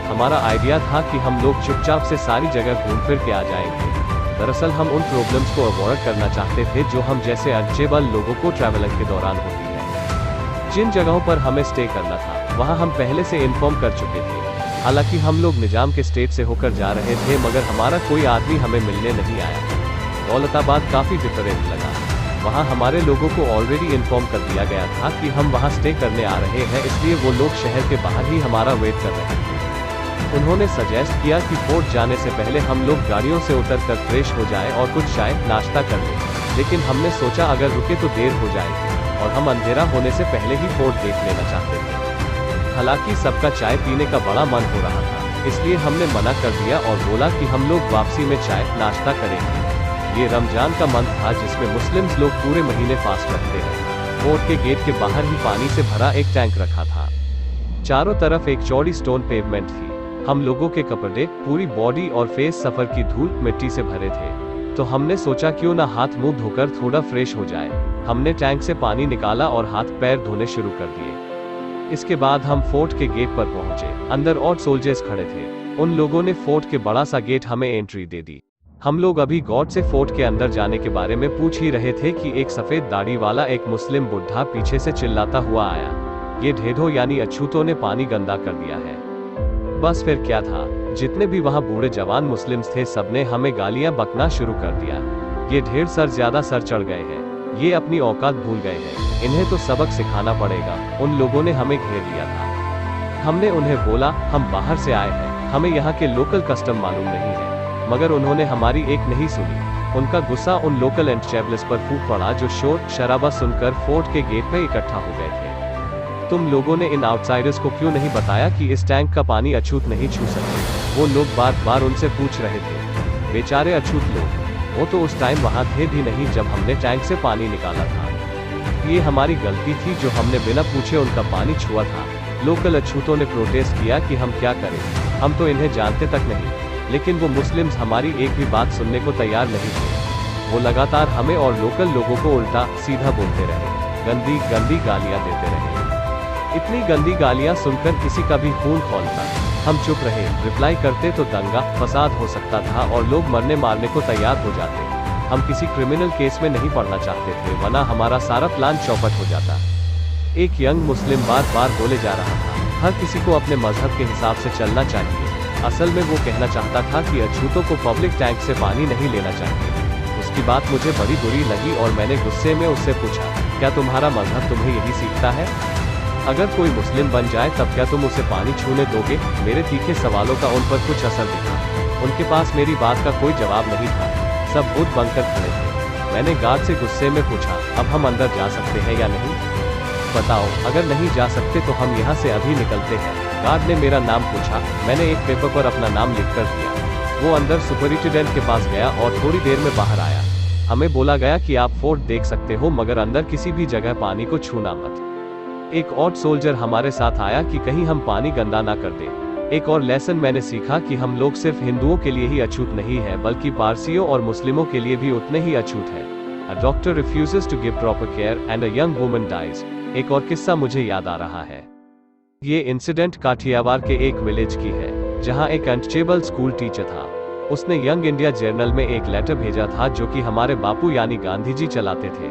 हमारा आइडिया था कि हम लोग चुपचाप से सारी जगह घूम फिर के आ जाएंगे। दरअसल हम उन प्रॉब्लम्स को अवॉइड करना चाहते थे जो हम जैसे अनचेबल लोगों को ट्रैवलिंग के दौरान होती है। जिन जगहों पर हमें स्टे करना था वहां हम पहले से इन्फॉर्म कर चुके थे। हालांकि हम लोग निजाम के स्टेट से होकर जा रहे थे मगर हमारा कोई आदमी हमें मिलने नहीं आया। दौलताबाद काफी डिफरेंट लगा। वहां हमारे लोगों को ऑलरेडी इन्फॉर्म कर दिया गया था कि हम वहां स्टे करने आ रहे हैं, इसलिए वो लोग शहर के बाहर ही हमारा वेट कर रहे थे। उन्होंने सजेस्ट किया कि फोर्ट जाने से पहले हम लोग गाड़ियों से उतरकर फ्रेश हो जाएं और कुछ चाय नाश्ता कर लें। लेकिन हमने सोचा अगर रुके तो देर हो जाएगी और हम अंधेरा होने से पहले ही फोर्ट देख लेना चाहते थे। हालांकि सबका चाय पीने का बड़ा मन हो रहा था, इसलिए हमने मना कर दिया और बोला कि हम लोग वापसी में चाय नाश्ता करेंगे। ये रमजान का मंथ था जिसमें मुस्लिम्स लोग पूरे महीने फास्ट रखते हैं। फोर्ट के गेट के बाहर ही पानी से भरा एक टैंक रखा था। चारों तरफ एक चौड़ी स्टोन पेवमेंट थी। हम लोगों के कपड़े, पूरी बॉडी और फेस सफर की धूल मिट्टी से भरे थे। तो हमने सोचा क्यों ना हाथ मुंह धोकर थोड़ा फ्रेश हो जाए। हमने टैंक से पानी निकाला और हाथ पैर धोने शुरू कर दिए। इसके बाद हम फोर्ट के गेट पर पहुंचे। अंदर और सोल्जर्स खड़े थे। उन लोगों ने फोर्ट के बड़ा सा गेट हमें एंट्री दे दी। हम लोग अभी गॉड से फोर्ट के अंदर जाने के बारे में पूछ ही रहे थे कि एक सफेद दाढ़ी वाला एक मुस्लिम बुढ़ा पीछे से चिल्लाता हुआ आया, ये ढेढ़ों यानी अछूतों ने पानी गंदा कर दिया है। बस फिर क्या था, जितने भी वहाँ बूढ़े जवान मुस्लिम्स थे सबने हमें गालियां बकना शुरू कर दिया। ये ढेर सर ज्यादा सर चढ़ गए हैं, ये अपनी औकात भूल गए हैं, इन्हें तो सबक सिखाना पड़ेगा। उन लोगों ने हमें घेर लिया था। हमने उन्हें बोला हम बाहर से आए हैं, हमें यहाँ के लोकल कस्टम मालूम नहीं है, मगर उन्होंने हमारी एक नहीं सुनी। उनका गुस्सा उन लोकल एंट्रेबल्स पर फूट पड़ा जो शोर शराबा सुनकर फोर्ट के गेट पे इकट्ठा हो गए थे। तुम लोगों ने इन आउटसाइडर्स को क्यों नहीं बताया कि इस टैंक का पानी अछूत नहीं छू सकते? वो लोग बार बार उनसे पूछ रहे थे। बेचारे अछूत लोग। वो तो उस टाइम वहाँ थे भी नहीं जब हमने टैंक से पानी निकाला था। ये हमारी गलती थी जो हमने बिना पूछे उनका पानी छुआ था। लोकल अछूतों ने प्रोटेस्ट किया कि हम क्या करें, हम तो इन्हें जानते तक नहीं। लेकिन वो मुस्लिम्स हमारी एक भी बात सुनने को तैयार नहीं थे। वो लगातार हमें और लोकल लोगों को उल्टा सीधा बोलते रहे, गंदी गंदी गालियां देते रहे। इतनी गंदी गालियां सुनकर किसी का भी खून खौलता। हम चुप रहे, रिप्लाई करते तो दंगा फसाद हो सकता था और लोग मरने मारने को तैयार हो जाते। हम किसी क्रिमिनल केस में नहीं पड़ना चाहते थे, वरना हमारा सारा प्लान चौपट हो जाता। एक यंग मुस्लिम बार बार बोले जा रहा था, हर किसी को अपने मजहब के हिसाब से चलना चाहिए। असल में वो कहना चाहता था कि अछूतों को पब्लिक टैंक से पानी नहीं लेना चाहिए। उसकी बात मुझे बड़ी बुरी लगी और मैंने गुस्से में उससे पूछा, क्या तुम्हारा मजहब तुम्हें यही सीखता है? अगर कोई मुस्लिम बन जाए तब क्या तुम उसे पानी छूने दोगे? मेरे तीखे सवालों का उन पर कुछ असर दिखा। उनके पास मेरी बात का कोई जवाब नहीं था। सब बुत बनकर खड़े थे। मैंने गार्ड से गुस्से में पूछा, अब हम अंदर जा सकते हैं या नहीं? बताओ, अगर नहीं जा सकते तो हम यहाँ से अभी निकलते हैं। गार्ड ने मेरा नाम पूछा। मैंने एक पेपर पर अपना नाम लिखकर दिया। वो अंदर सुपरिटेंडेंट के पास गया और थोड़ी देर में बाहर आया। हमें बोला गया कि आप फोर्ट देख सकते हो, मगर अंदर किसी भी जगह पानी को छूना मत। एक और सोल्जर हमारे साथ आया कि कहीं हम पानी गंदा ना कर दें। एक और लेसन मैंने सीखा कि हम लोग सिर्फ हिंदुओं के लिए ही अछूत नहीं है, बल्कि पारसियों और मुस्लिमों के लिए भी उतने ही अछूत है। A doctor refuses to give proper care and a young woman dies। एक और किस्सा मुझे याद आ रहा है। ये इंसिडेंट काठियावाड़ के एक विलेज की है, जहां एक अनटचेबल स्कूल टीचर था। उसने यंग इंडिया जर्नल में एक लेटर भेजा था जो कि हमारे बापू यानी गांधी जी चलाते थे।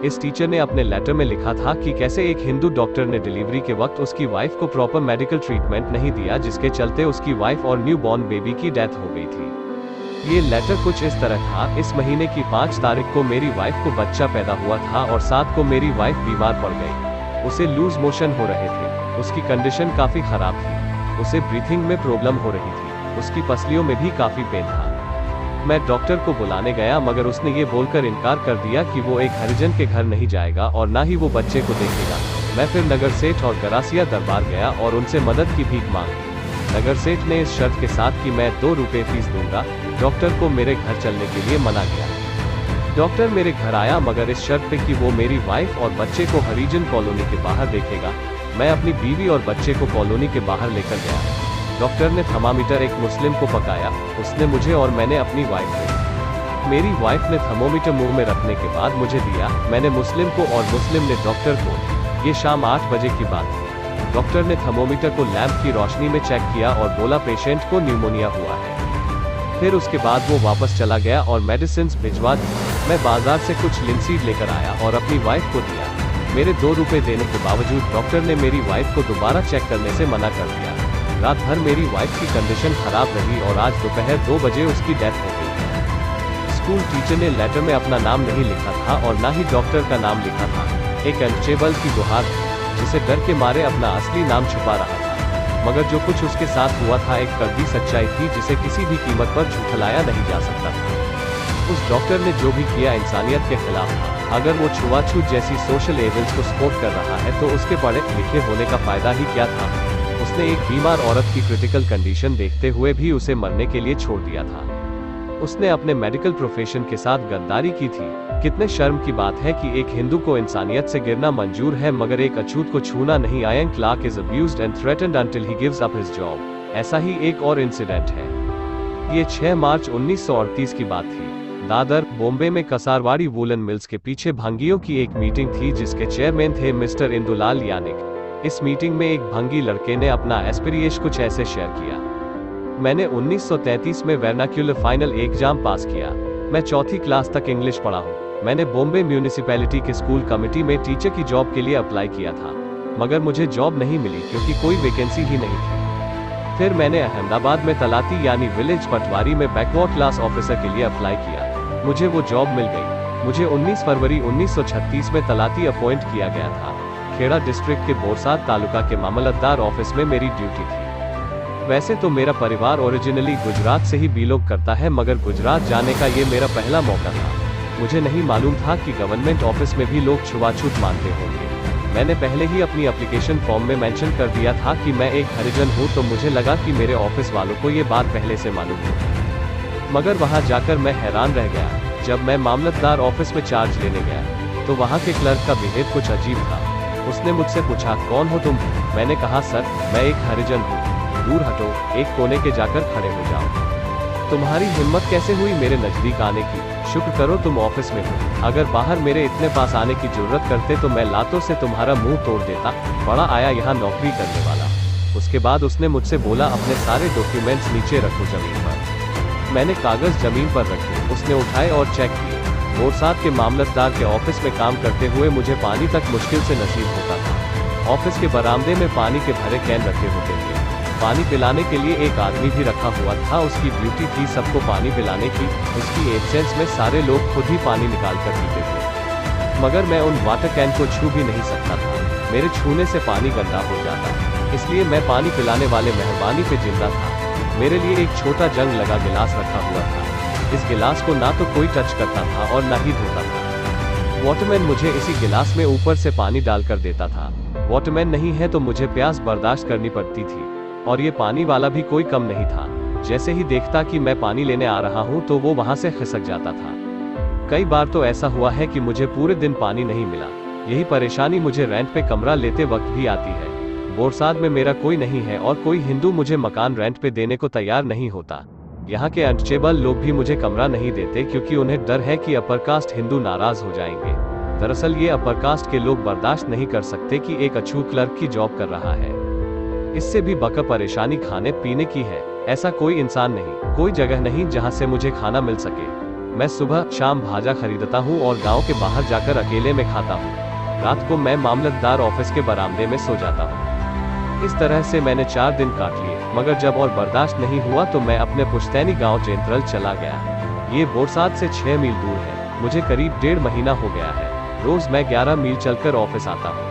इस टीचर ने अपने लेटर में लिखा था कि कैसे एक हिंदू डॉक्टर ने डिलीवरी के वक्त उसकी वाइफ को प्रॉपर मेडिकल ट्रीटमेंट नहीं दिया, जिसके चलते उसकी वाइफ और न्यू बॉर्न बेबी की डेथ हो गई थी। ये लेटर कुछ इस तरह था, इस महीने की 5 तारीख को मेरी वाइफ को बच्चा पैदा हुआ था और 7 को मेरी वाइफ बीमार पड़ गई। उसे लूज मोशन हो रहे थे। उसकी कंडीशन काफी खराब थी। उसे ब्रीथिंग में प्रॉब्लम हो रही थी। उसकी पसलियों में भी काफी पेन था। मैं डॉक्टर को बुलाने गया, मगर उसने ये बोलकर इनकार कर दिया कि वो एक हरिजन के घर नहीं जाएगा और ना ही वो बच्चे को देखेगा। मैं फिर नगर सेठ और गरासिया दरबार गया और उनसे मदद की भीख मांगी। नगर सेठ ने इस शर्त के साथ कि मैं 2 रुपए फीस दूंगा, डॉक्टर को मेरे घर चलने के लिए मना किया। डॉक्टर मेरे घर आया, मगर इस शर्त पे कि वो मेरी वाइफ और बच्चे को हरिजन कॉलोनी के बाहर देखेगा। मैं अपनी बीवी और बच्चे को कॉलोनी के बाहर लेकर गया। डॉक्टर ने थर्मामीटर एक मुस्लिम को पकाया, उसने मुझे और मैंने अपनी वाइफ को। मेरी वाइफ ने थर्मोमीटर मुंह में रखने के बाद मुझे दिया, मैंने मुस्लिम को और मुस्लिम ने डॉक्टर को। ये शाम 8 बजे की बात थी। डॉक्टर ने थर्मोमीटर को लैंप की रोशनी में चेक किया और बोला पेशेंट को न्यूमोनिया हुआ है। फिर उसके बाद वो वापस चला गया और मेडिसिन भिजवा दी। मैं बाजार से कुछ लिनसीड लेकर आया और अपनी वाइफ को दिया। मेरे 2 रुपए देने के बावजूद डॉक्टर ने मेरी वाइफ को दोबारा चेक करने से मना कर दिया। रात भर मेरी वाइफ की कंडीशन खराब रही और आज दोपहर 2 बजे उसकी डेथ हो गई। स्कूल टीचर ने लेटर में अपना नाम नहीं लिखा था और ना ही डॉक्टर का नाम लिखा था। एक अनस्टेबल की गुहार थी, जिसे डर के मारे अपना असली नाम छुपा रहा था। मगर जो कुछ उसके साथ हुआ था एक कड़वी सच्चाई थी जिसे किसी भी कीमत पर झुठलाया नहीं जा सकता था। उस डॉक्टर ने जो भी किया इंसानियत के खिलाफ था। अगर वो छुआछूत जैसी सोशल एविल्स को सपोर्ट कर रहा है तो उसके पढ़े लिखे होने का फायदा ही क्या था? उसने एक बीमार औरत की क्रिटिकल कंडीशन देखते हुए भी उसे मरने के लिए छोड़ दिया था। उसने अपने मेडिकल प्रोफेशन के साथ गद्दारी की थी। कितने शर्म की बात है कि एक हिंदू को इंसानियत से गिरना मंजूर है, मगर एक अछूत को छूना नहीं। Ian Clark is abused and threatened until he gives up his job. ऐसा ही एक और इंसिडेंट है। ये 6 मार्च 1938 की बात थी। दादर, बॉम्बे में कसारवाड़ी वूलन मिल्स के पीछे भंगियों की एक मीटिंग थी जिसके चेयरमैन थे मिस्टर इंदुलाल यानिक। इस मीटिंग में एक भंगी लड़के ने अपना एस्पिरिएश कुछ ऐसे शेयर किया। मैंने 1933 में वर्नाक्यूलर फाइनल एग्जाम पास किया। मैं 4th क्लास तक इंग्लिश पढ़ा हूँ। मैंने बॉम्बे म्यूनिसिपैलिटी के स्कूल कमेटी में टीचर की जॉब के लिए अप्लाई किया था, मगर मुझे जॉब नहीं मिली क्योंकि कोई वैकेंसी ही नहीं थी। फिर मैंने अहमदाबाद में तलाती यानी विलेज पटवारी में बैकवर्ड क्लास ऑफिसर के लिए अप्लाई किया। मुझे वो जॉब मिल गई। मुझे 19 फरवरी 1936 में तलाती अपॉइंट किया गया था। खेड़ा डिस्ट्रिक्ट के बोरसाद तालुका के मामलतदार ऑफिस में मेरी ड्यूटी थी। वैसे तो मेरा परिवार ओरिजिनली गुजरात से ही बिलोंग करता है, मगर गुजरात जाने का ये मेरा पहला मौका था। मुझे नहीं मालूम था कि गवर्नमेंट ऑफिस में भी लोग छुआछूत मानते होंगे। मैंने पहले ही अपनी एप्लीकेशन फॉर्म में मेंशन कर दिया था कि मैं एक हरिजन हूँ, तो मुझे लगा कि मेरे ऑफिस वालों को ये बात पहले से मालूम है। मगर वहाँ जाकर मैं हैरान रह गया। जब मैं मामलतदार ऑफिस में चार्ज लेने गया तो वहाँ के क्लर्क का बिहेव कुछ अजीब था। उसने मुझसे पूछा, कौन हो तुम? मैंने कहा, सर मैं एक हरिजन हूँ, दूर हटो, एक कोने के जाकर खड़े हो जाओ। तुम्हारी हिम्मत कैसे हुई मेरे नजदीक आने की? शुक्र करो तुम ऑफिस में हो, अगर बाहर मेरे इतने पास आने की जरूरत करते तो मैं लातों से तुम्हारा मुंह तोड़ देता। बड़ा आया यहाँ नौकरी करने वाला। उसके बाद उसने मुझसे बोला, अपने सारे डॉक्यूमेंट्स नीचे रखो जमीन पर। मैंने कागज जमीन पर रखे, उसने उठाए और चेक किए। बोरसाद के मामलतदार के ऑफिस में काम करते हुए मुझे पानी तक मुश्किल से नसीब होता था। ऑफिस के बरामदे में पानी के भरे कैन रखे होते थे। पानी पिलाने के लिए एक आदमी भी रखा हुआ था। उसकी ड्यूटी थी सबको पानी पिलाने की। उसकी एब्सेंस में सारे लोग खुद ही पानी निकाल कर पीते थे, मगर मैं उन वाटर कैन को छू भी नहीं सकता था। मेरे छूने से पानी गंदा हो जाता, इसलिए मैं पानी पिलाने वाले मेहरबानी पे जिंदा था। मेरे लिए एक छोटा जंग लगा गिलास रखा हुआ था। इस गिलास को ना तो कोई टच करता था और ना ही धोता था। वाटरमैन मुझे इसी गिलास में ऊपर से पानी डालकर देता था। वाटरमैन नहीं है तो मुझे प्यास बर्दाश्त करनी पड़ती थी, और ये पानी वाला भी कोई कम नहीं था। जैसे ही देखता कि मैं पानी लेने आ रहा हूँ तो वो वहाँ से खिसक जाता था। कई बार तो ऐसा हुआ है कि मुझे पूरे दिन पानी नहीं मिला। यही परेशानी मुझे रेंट पे कमरा लेते वक्त भी आती है। बोरसाद में मेरा कोई नहीं है और कोई हिंदू मुझे मकान रेंट पे देने को तैयार नहीं होता। यहाँ के अनटचेबल लोग भी मुझे कमरा नहीं देते क्योंकि उन्हें डर है कि अपर कास्ट हिंदू नाराज हो जाएंगे। दरअसल ये अपर कास्ट के लोग बर्दाश्त नहीं कर सकते कि एक अछूत क्लर्क की जॉब कर रहा है। इससे भी बका परेशानी खाने पीने की है। ऐसा कोई इंसान नहीं, कोई जगह नहीं जहाँ से मुझे खाना मिल सके। मैं सुबह शाम भाजा खरीदता हूँ और गाँव के बाहर जाकर अकेले में खाता हूँ। रात को मैं मामलतदार ऑफिस के बरामदे में सो जाता हूँ। इस तरह से मैंने 4 दिन काट लिए, मगर जब और बर्दाश्त नहीं हुआ तो मैं अपने पुश्तैनी गांव जेंत्रल चला गया। ये बोरसाद से 6 मील दूर है। मुझे करीब 1.5 महीना हो गया है। रोज मैं 11 मील चलकर ऑफिस आता हूँ।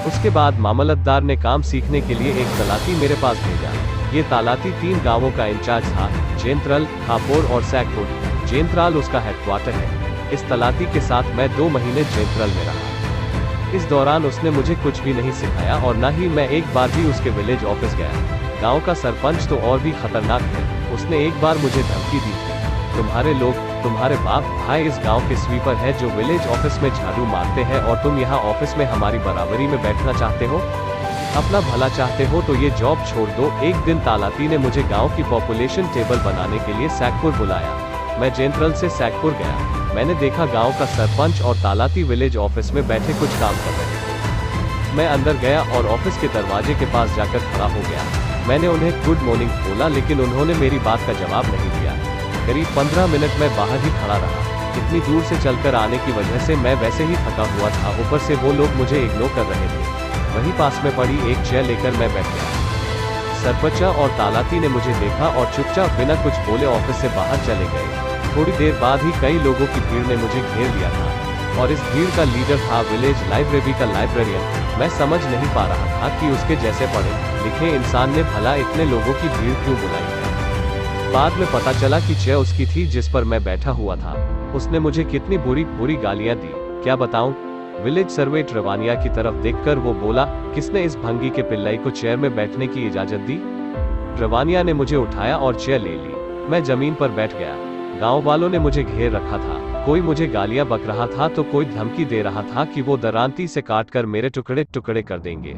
उसके बाद मामलतदार ने काम सीखने के लिए एक तलाती मेरे पास भेजा। ये तालाती 3 गांवों का इंचार्ज था, जेंत्रल, खापोर और सैकपुर। जेंत्राल उसका हेडक्वार्टर है। इस तलाती के साथ मैं 2 महीने जेंत्रल में रहा। इस दौरान उसने मुझे कुछ भी नहीं सिखाया और न ही मैं एक बार भी उसके विलेज ऑफिस गया। गांव का सरपंच तो और भी खतरनाक है। उसने एक बार मुझे धमकी दी थी, तुम्हारे लोग, तुम्हारे बाप भाई इस गांव के स्वीपर है जो विलेज ऑफिस में झाड़ू मारते हैं और तुम यहाँ ऑफिस में हमारी बराबरी में बैठना चाहते हो? अपना भला चाहते हो तो ये जॉब छोड़ दो। एक दिन तालाती ने मुझे गांव की पॉपुलेशन टेबल बनाने के लिए सैकपुर बुलाया। मैं जेंत्रल से सैकपुर गया। मैंने देखा गांव का सरपंच और तालाती विलेज ऑफिस में बैठे कुछ काम कर रहे थे। मैं अंदर गया और ऑफिस के दरवाजे के पास जाकर खड़ा हो गया। मैंने उन्हें गुड मॉर्निंग बोला, लेकिन उन्होंने मेरी बात का जवाब नहीं दिया। करीब 15 मिनट मैं बाहर ही खड़ा रहा। इतनी दूर से चलकर आने की वजह से मैं वैसे ही थका हुआ था, ऊपर से वो लोग मुझे इग्नोर कर रहे थे। वहीं पास में पड़ी एक चेयर लेकर मैं बैठ गया। सरपंच और तालाती ने मुझे देखा और चुपचाप बिना कुछ बोले ऑफिस से बाहर चले गए। थोड़ी देर बाद ही कई लोगों की भीड़ ने मुझे घेर लिया था, और इस भीड़ का लीडर था विलेज लाइब्रेरी का लाइब्रेरियन। मैं समझ नहीं पा रहा था कि उसके जैसे पढ़े लिखे इंसान ने भला इतने लोगों की भीड़ क्यों बुलाई है। बाद में पता चला कि चेयर उसकी थी जिस पर मैं बैठा हुआ था। उसने मुझे कितनी बुरी बुरी गालियां दी, क्या बताऊं। विलेज सर्वेंट रवानिया की तरफ देखकर वो बोला, किसने इस भंगी के पिल्लाई को चेयर में बैठने की इजाजत दी? रवानिया ने मुझे उठाया और चेयर ले ली। मैं जमीन पर बैठ गया। गांव वालों ने मुझे घेर रखा था। कोई मुझे गालियां बक रहा था तो कोई धमकी दे रहा था कि वो दरांती से काटकर मेरे टुकड़े टुकड़े कर देंगे।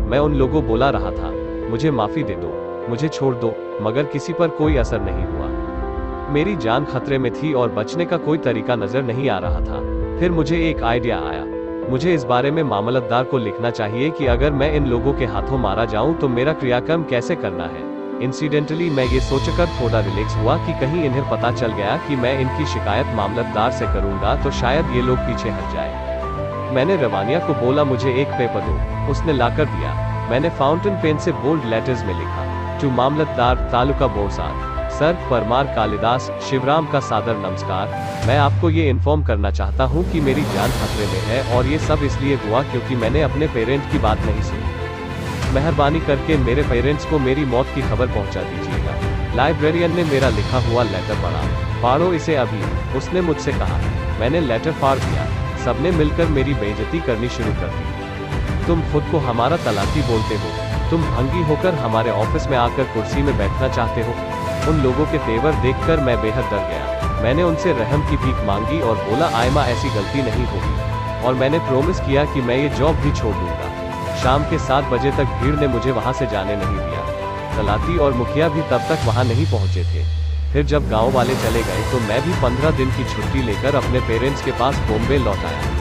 मैं उन लोगों बोला रहा था, मुझे माफी दे दो, मुझे छोड़ दो, मगर किसी पर कोई असर नहीं हुआ। मेरी जान खतरे में थी और बचने का कोई तरीका नजर नहीं आ रहा था। फिर मुझे एक आइडिया आया। मुझे इस बारे में मामलतदार को लिखना चाहिए कि अगर मैं इन लोगों के हाथों मारा जाऊं तो मेरा क्रियाक्रम कैसे करना है। इंसिडेंटली मैं ये सोचकर थोड़ा रिलैक्स हुआ कि कहीं इन्हें पता चल गया कि मैं इनकी शिकायत मामलतदार से करूंगा तो शायद ये लोग पीछे हट जाए। मैंने रवानिया को बोला, मुझे एक पेपर दो। उसने लाकर दिया। मैंने फाउंटेन पेन से बोल्ड लेटर्स में लिखा, to mamlatdar taluka बोरसाद, sir Parmar Kalidas Shivram का सादर नमस्कार। मैं आपको ये इन्फॉर्म करना चाहता हूँ कि मेरी जान खतरे में है और ये सब इसलिए हुआ क्योंकि मैंने अपने पेरेंट की बात नहीं सुनी। मेहरबानी करके मेरे पेरेंट्स को मेरी मौत की खबर पहुंचा दीजिएगा। लाइब्रेरियन ने मेरा लिखा हुआ लेटर पढ़ा। फाड़ो इसे अभी, उसने मुझसे कहा। मैंने लेटर फाड़ दिया। सबने मिलकर मेरी बेइज्जती करनी शुरू कर दी। तुम खुद को हमारा तलाती बोलते हो, तुम भंगी होकर हमारे ऑफिस में आकर कुर्सी में बैठना चाहते हो। उन लोगों के तेवर देखकर मैं बेहद डर गया। मैंने उनसे रहम की भीख मांगी और बोला आयमा ऐसी गलती नहीं होगी, और मैंने प्रॉमिस किया कि मैं ये जॉब भी छोड़ दूंगा। शाम के 7 बजे तक भीड़ ने मुझे वहां से जाने नहीं दिया। तलाती और मुखिया भी तब तक वहां नहीं पहुंचे थे। फिर जब गांव वाले चले गए तो मैं भी 15 दिन की छुट्टी लेकर अपने पेरेंट्स के पास बॉम्बे लौट आया।